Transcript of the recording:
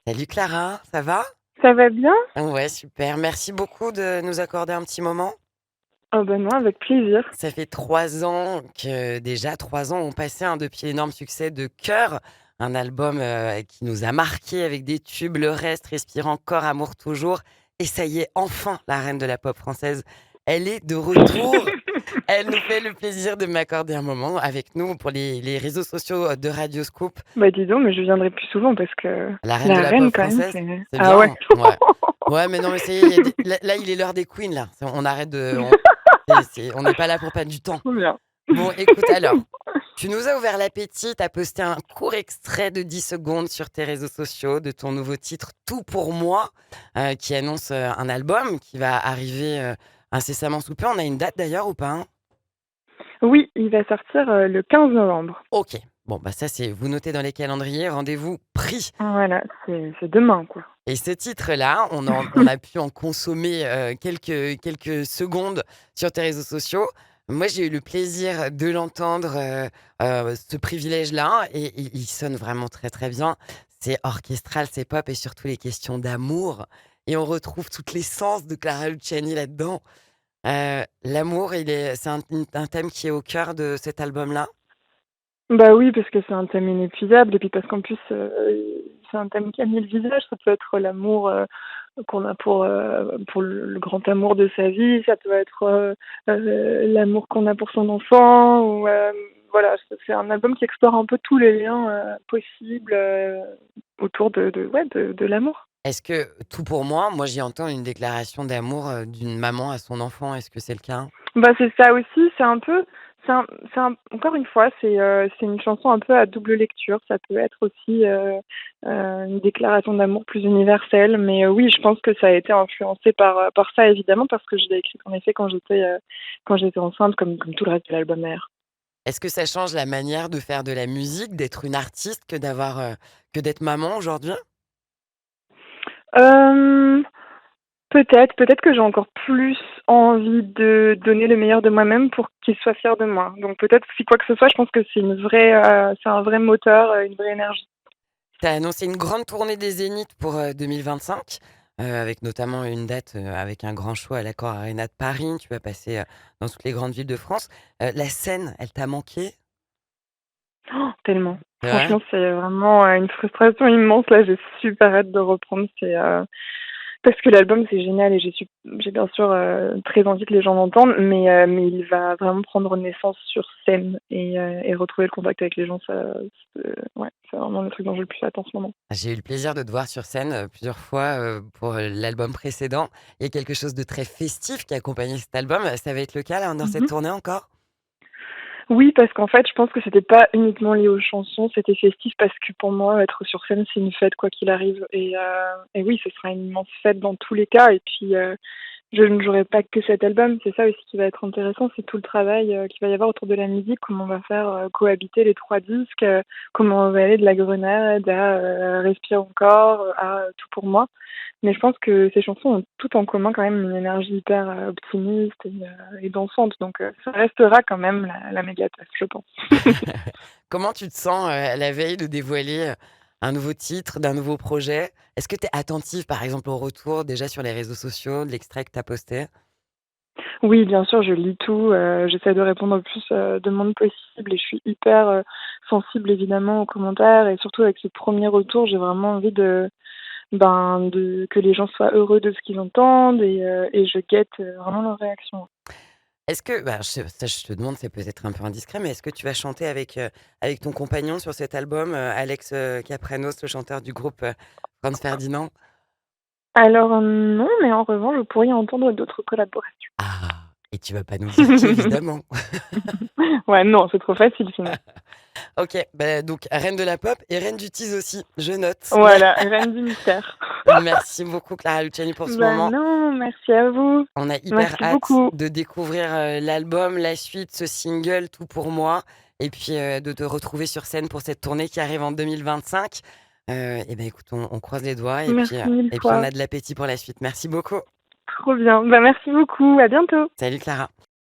Salut Clara, ça va? Ça va bien? Ouais, super. Merci beaucoup de nous accorder un petit moment. Oh bah non, avec plaisir. Ça fait 3 ans que déjà 3 ans ont passé, hein, depuis l'énorme succès de Cœur, un album, qui nous a marqués avec des tubes, Le Reste, Respire encore, Amour toujours et ça y est, enfin, la reine de la pop française, elle est de retour. Elle nous fait le plaisir de m'accorder un moment avec nous pour les réseaux sociaux de Radioscoop. Bah dis donc, mais je viendrai plus souvent parce que La reine de la la reine pop quand même, française, c'est... c'est Ah ouais. bien? Ouais. Ouais, mais non, mais ça y est, il y a des là, il est l'heure des queens, là. On arrête de on n'est pas là pour perdre du temps. Trop bien. Bon, écoute, alors, tu nous as ouvert l'appétit, tu as posté un court extrait de 10 secondes sur tes réseaux sociaux de ton nouveau titre «Tout pour moi», qui annonce, un album qui va arriver, incessamment sous peu. On a une date d'ailleurs ou pas, hein? Oui, il va sortir le 15 novembre. OK. Bon, bah, ça, c'est vous notez dans les calendriers, rendez-vous pris. Voilà, c'est demain quoi. Et ce titre-là, on a pu en consommer, quelques secondes sur tes réseaux sociaux. Moi, j'ai eu le plaisir de l'entendre, ce privilège-là et il sonne vraiment très, très bien. C'est orchestral, c'est pop et surtout les questions d'amour et on retrouve toute l'essence de Clara Luciani là-dedans. L'amour, c'est un thème qui est au cœur de cet album-là? Bah oui, parce que c'est un thème inépuisable et puis parce qu'en plus, c'est un thème qui a mis le visage. Ça peut être l'amour qu'on a pour le grand amour de sa vie, ça peut être l'amour qu'on a pour son enfant, ou voilà, c'est un album qui explore un peu tous les liens possibles autour de l'amour. Est-ce que tout pour moi, j'y entends une déclaration d'amour, d'une maman à son enfant. Est-ce que c'est le cas? Bah, c'est ça aussi, encore une fois, c'est une chanson un peu à double lecture. Ça peut être aussi une déclaration d'amour plus universelle, mais oui, je pense que ça a été influencé par ça évidemment parce que je l'ai écrite en effet quand j'étais enceinte, comme tout le reste de l'album d'ailleurs. Est-ce que ça change la manière de faire de la musique, d'être une artiste que d'être maman aujourd'hui? Hem, peut-être que j'ai encore plus envie de donner le meilleur de moi-même pour qu'il soit fier de moi. Donc peut-être si quoi que ce soit, je pense que c'est un vrai moteur, une vraie énergie. Tu as annoncé une grande tournée des Zéniths pour, 2025, avec notamment une date, avec un grand show à l'Accor Arena de Paris. Tu vas passer, dans toutes les grandes villes de France. La scène, elle t'a manqué? Oh, tellement. C'est vrai? Franchement, c'est vraiment, une frustration immense. Là, j'ai super hâte de reprendre. Parce que l'album, c'est génial et j'ai bien sûr, très envie que les gens l'entendent, mais il va vraiment prendre naissance sur scène et retrouver le contact avec les gens, ouais, c'est vraiment le truc dont j'ai le plus hâte en ce moment. J'ai eu le plaisir de te voir sur scène, plusieurs fois, pour, l'album précédent. Il y a quelque chose de très festif qui a accompagné cet album. Ça va être le cas là, dans cette Mmh. tournée encore? Oui, parce qu'en fait, je pense que c'était pas uniquement lié aux chansons, c'était festif parce que pour moi, être sur scène, c'est une fête quoi qu'il arrive et oui, ce sera une immense fête dans tous les cas et puis, je ne jouerai pas que cet album, c'est ça aussi qui va être intéressant, c'est tout le travail, qu'il va y avoir autour de la musique, comment on va faire, cohabiter les 3 disques, comment on va aller de La Grenade à, Respire encore, à Tout pour moi. Mais je pense que ces chansons ont toutes en commun quand même une énergie hyper, optimiste et dansante, donc ça restera quand même la méga teuf, je pense. Comment tu te sens, à la veille de dévoiler, un nouveau titre, d'un nouveau projet? Est-ce que tu es attentive, par exemple, au retour déjà sur les réseaux sociaux de l'extrait que tu as posté? Oui, bien sûr, je lis tout, j'essaie de répondre au plus, de monde possible et je suis hyper, sensible évidemment aux commentaires et surtout avec ce premier retour, j'ai vraiment envie de que les gens soient heureux de ce qu'ils entendent et je guette, vraiment leur réaction. Est-ce que bah, je te demande, c'est peut-être un peu indiscret, mais est-ce que tu vas chanter avec ton compagnon sur cet album, Alex, Kapranos, le chanteur du groupe, Franz Ferdinand? Alors, non, mais en revanche, vous pourriez entendre d'autres collaborations. Ah! Et tu vas pas nous dire qui évidemment? Ouais, non, c'est trop facile sinon. OK, bah, donc reine de la pop et reine du tease aussi, je note. Voilà, reine du mystère. Merci beaucoup Clara Luciani pour ce Bah moment. non, merci à vous. On a hyper Merci hâte beaucoup. de découvrir, l'album, la suite, ce single «Tout pour moi» et puis, de te retrouver sur scène pour cette tournée qui arrive en 2025. Et ben, écoute, on croise les doigts Merci mille et puis on fois. a de l'appétit pour la suite. Merci beaucoup. Trop bien. Bah merci beaucoup. À bientôt. Salut Clara.